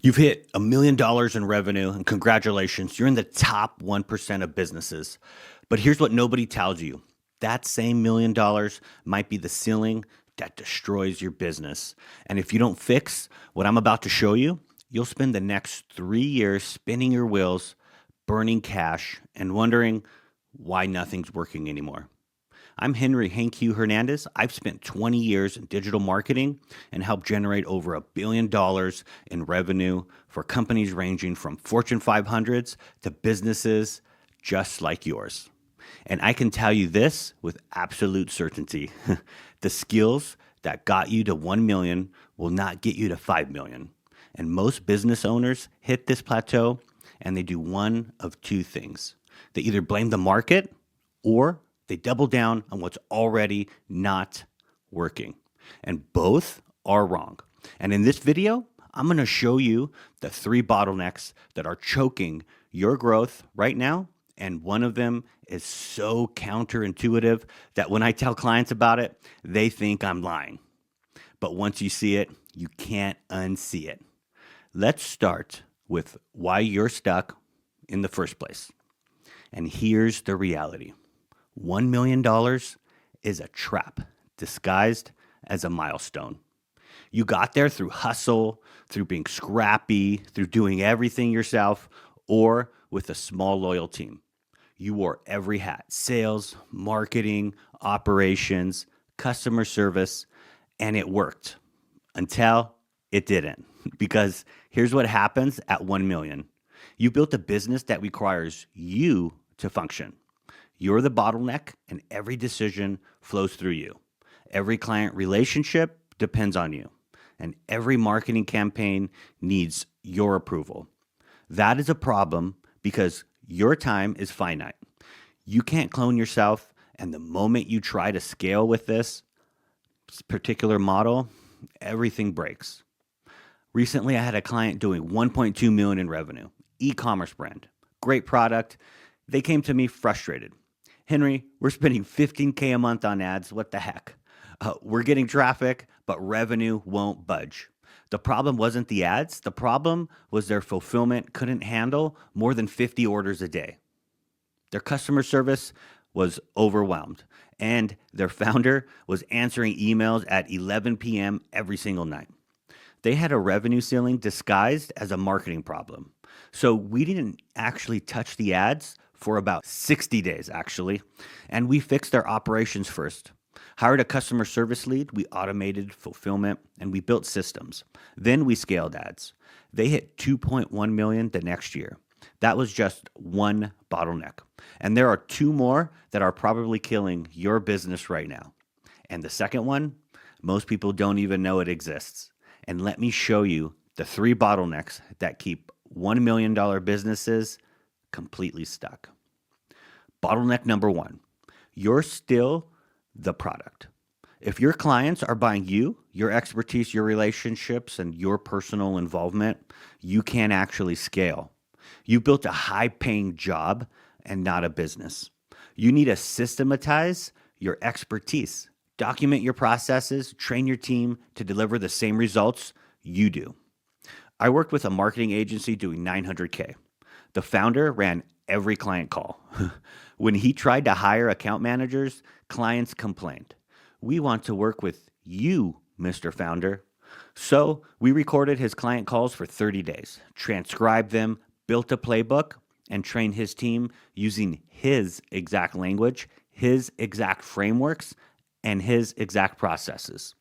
You've hit $1 million in revenue, and congratulations, you're in the top 1% of businesses. But here's what nobody tells you: that same $1 million might be the ceiling that destroys your business. And if you don't fix what I'm about to show you, you'll spend the next 3 years spinning your wheels, burning cash, and wondering why nothing's working anymore. I'm Henry Hank Hugh Hernandez. I've spent 20 years in digital marketing and helped generate over $1 billion in revenue for companies ranging from Fortune 500s to businesses just like yours. And I can tell you this with absolute certainty: the skills that got you to 1 million will not get you to 5 million. And most business owners hit this plateau and they do one of two things. They either blame the market or they double down on what's already not working. And both are wrong. And in this video, I'm going to show you the 3 bottlenecks that are choking your growth right now. And one of them is so counterintuitive that when I tell clients about it, they think I'm lying. But once you see it, you can't unsee it. Let's start with why you're stuck in the first place. And here's the reality: $1 million is a trap disguised as a milestone. You got there through hustle, through being scrappy, through doing everything yourself, or with a small, loyal team. You wore every hat: sales, marketing, operations, customer service, and it worked until it didn't. Because here's what happens at 1 million. You built a business that requires you to function. You're the bottleneck, and every decision flows through you. Every client relationship depends on you, and every marketing campaign needs your approval. That is a problem because your time is finite. You can't clone yourself, and the moment you try to scale with this particular model, everything breaks. Recently, I had a client doing 1.2 million in revenue, e-commerce brand, great product. They came to me frustrated. Henry, we're spending 15K a month on ads. What the heck? We're getting traffic, but revenue won't budge. The problem wasn't the ads. The problem was their fulfillment couldn't handle more than 50 orders a day. Their customer service was overwhelmed, and their founder was answering emails at 11 p.m. every single night. They had a revenue ceiling disguised as a marketing problem. So we didn't actually touch the ads for about 60 days, actually. And we fixed their operations first. Hired a customer service lead, we automated fulfillment, and we built systems. Then we scaled ads. They hit 2.1 million the next year. That was just one bottleneck. And there are 2 more that are probably killing your business right now. And the second one, most people don't even know it exists. And let me show you the 3 bottlenecks that keep $1 million businesses completely stuck. Bottleneck number 1: you're still the product. If your clients are buying you, your expertise, your relationships, and your personal involvement, you can't actually scale. You built a high-paying job and not a business. You need to systematize your expertise. Document your processes, train your team to deliver the same results you do. I worked with a marketing agency doing 900K. The founder ran every client call. When he tried to hire account managers, clients complained. We want to work with you, Mr. Founder. So we recorded his client calls for 30 days, transcribed them, built a playbook, and trained his team using his exact language, his exact frameworks, and his exact processes.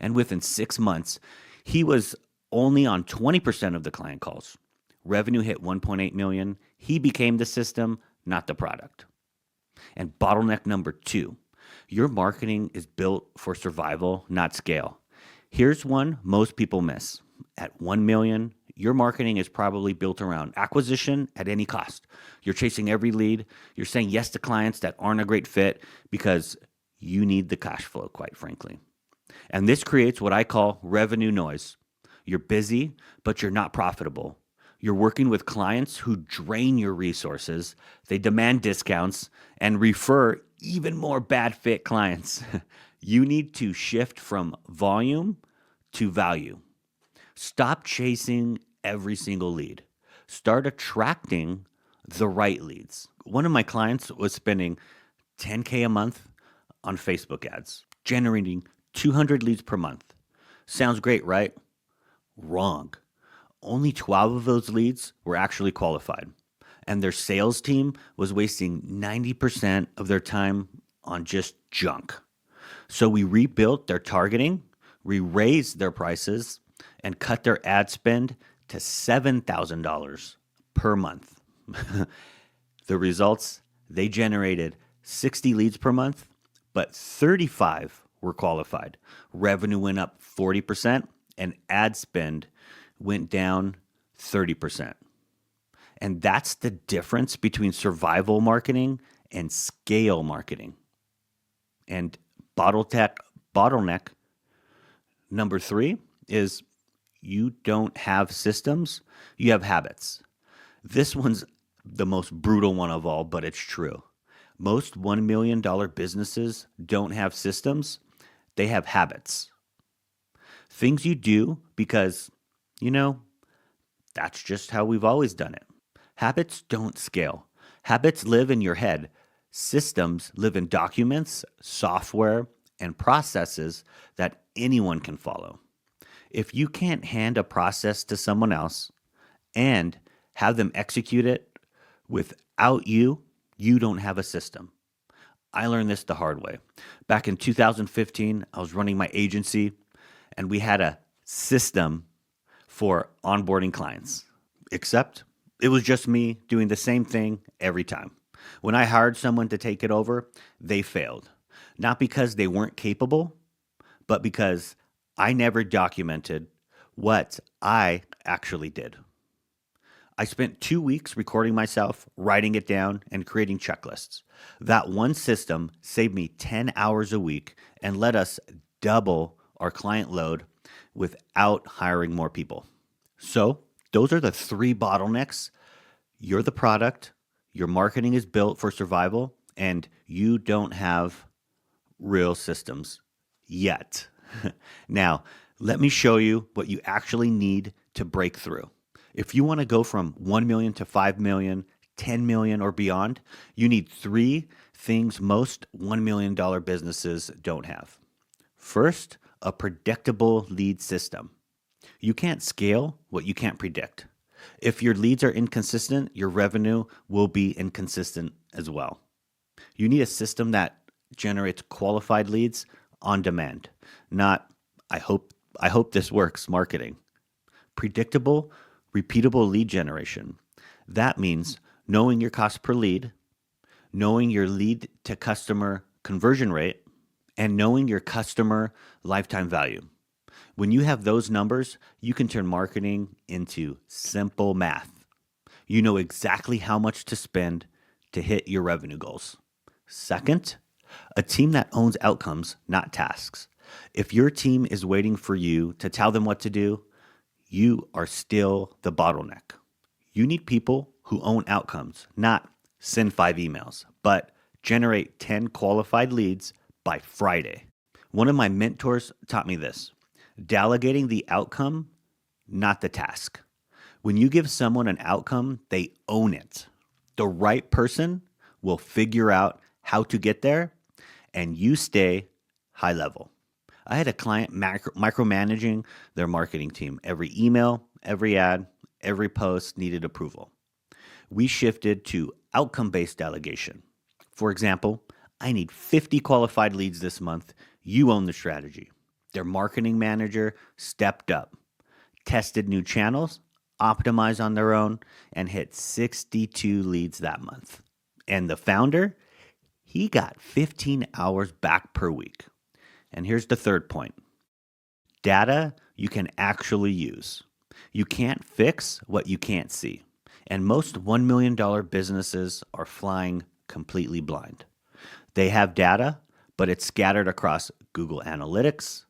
And within 6 months, he was only on 20% of the client calls. Revenue hit 1.8 million. He became the system, not the product. And bottleneck number 2: your marketing is built for survival, not scale. Here's one most people miss. At 1 million, your marketing is probably built around acquisition at any cost. You're chasing every lead. You're saying yes to clients that aren't a great fit because you need the cash flow, quite frankly. And this creates what I call revenue noise. You're busy, but you're not profitable. You're working with clients who drain your resources. They demand discounts and refer even more bad fit clients. You need to shift from volume to value. Stop chasing every single lead. Start attracting the right leads. One of my clients was spending 10K a month on Facebook ads, generating 200 leads per month. Sounds great, right? Wrong. Only 12 of those leads were actually qualified, and their sales team was wasting 90% of their time on just junk. So we rebuilt their targeting, we raised their prices, and cut their ad spend to $7,000 per month. The results, they generated 60 leads per month, but 35 were qualified. Revenue went up 40%, and ad spend went down 30%. And that's the difference between survival marketing and scale marketing. And bottleneck number 3 is you don't have systems, you have habits. This one's the most brutal one of all, but it's true. Most $1 million businesses don't have systems, they have habits. Things you do because, that's just how we've always done it. Habits don't scale. Habits live in your head. Systems live in documents, software, and processes that anyone can follow. If you can't hand a process to someone else and have them execute it without you, you don't have a system. I learned this the hard way. Back in 2015, I was running my agency, and we had a system for onboarding clients, except it was just me doing the same thing every time. When I hired someone to take it over, they failed. Not because they weren't capable, but because I never documented what I actually did. I spent 2 weeks recording myself, writing it down, and creating checklists. That one system saved me 10 hours a week and let us double our client load without hiring more people. So, those are the 3 bottlenecks. You're the product, your marketing is built for survival, and you don't have real systems yet. Now, let me show you what you actually need to break through. If you want to go from 1 million to 5 million, 10 million or beyond, you need 3 things most $1 million businesses don't have. First, a predictable lead system. You can't scale what you can't predict. If your leads are inconsistent, your revenue will be inconsistent as well. You need a system that generates qualified leads on demand, not I hope this works marketing. Predictable, repeatable lead generation. That means knowing your cost per lead, knowing your lead to customer conversion rate, and knowing your customer lifetime value. When you have those numbers, you can turn marketing into simple math. You know exactly how much to spend to hit your revenue goals. Second, a team that owns outcomes, not tasks. If your team is waiting for you to tell them what to do, you are still the bottleneck. You need people who own outcomes, not send 5 emails, but generate 10 qualified leads by Friday. One of my mentors taught me this: delegating the outcome, not the task. When you give someone an outcome, they own it. The right person will figure out how to get there, and you stay high level. I had a client micromanaging their marketing team. Every email, every ad, every post needed approval. We shifted to outcome-based delegation. For example, I need 50 qualified leads this month. You own the strategy. Their marketing manager stepped up, tested new channels, optimized on their own, and hit 62 leads that month. And the founder, he got 15 hours back per week. And here's the third point: data you can actually use. You can't fix what you can't see. And most $1 million businesses are flying completely blind. They have data, but it's scattered across Google Analytics,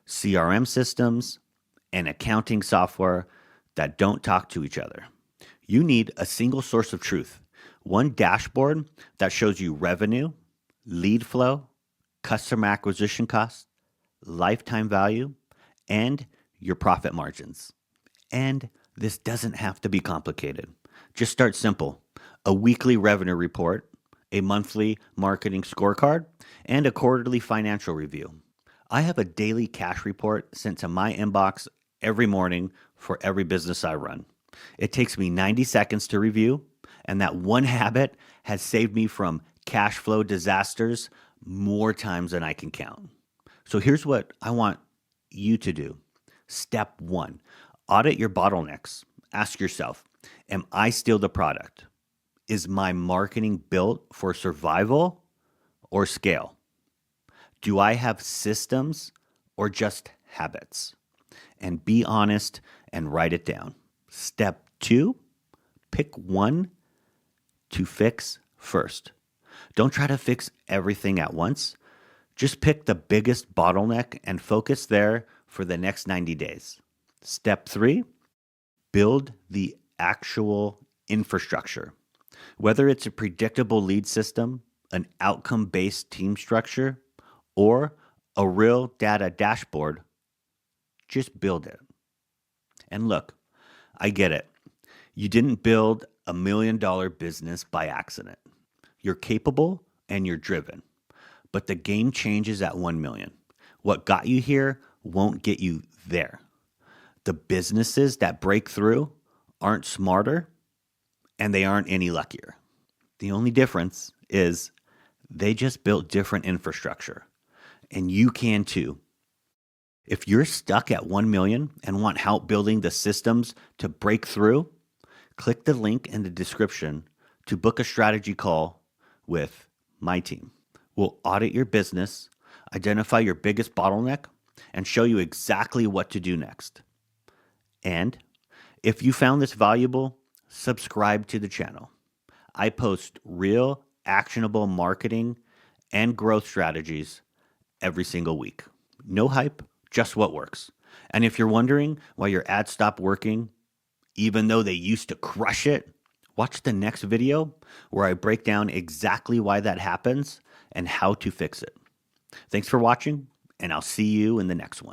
CRM systems, and accounting software that don't talk to each other. You need a single source of truth, one dashboard that shows you revenue, lead flow, customer acquisition costs, lifetime value, and your profit margins. And This doesn't have to be complicated. Just start simple: a weekly revenue report, a monthly marketing scorecard, and a quarterly financial review. I have a daily cash report sent to my inbox every morning for every business I run. It takes me 90 seconds to review, and that one habit has saved me from cash flow disasters more times than I can count. So here's what I want you to do. Step one: audit your bottlenecks. Ask yourself, am I still the product? Is my marketing built for survival or scale? Do I have systems or just habits? And be honest and write it down. Step two: pick one to fix first. Don't try to fix everything at once. Just pick the biggest bottleneck and focus there for the next 90 days. Step three: build the actual infrastructure. Whether it's a predictable lead system, an outcome based team structure, or a real data dashboard, just build it. And look, I get it. You didn't build $1 million business by accident. You're capable and you're driven. But the game changes at 1 million. What got you here won't get you there. The businesses that break through aren't smarter and they aren't any luckier. The only difference is they just built different infrastructure. And you can too. If you're stuck at 1 million and want help building the systems to break through, click the link in the description to book a strategy call with my team. We'll audit your business, identify your biggest bottleneck, and show you exactly what to do next. And if you found this valuable, subscribe to the channel. I post real, actionable marketing and growth strategies every single week. No hype, just what works. And if you're wondering why your ads stopped working, even though they used to crush it, watch the next video where I break down exactly why that happens and how to fix it. Thanks for watching, and I'll see you in the next one.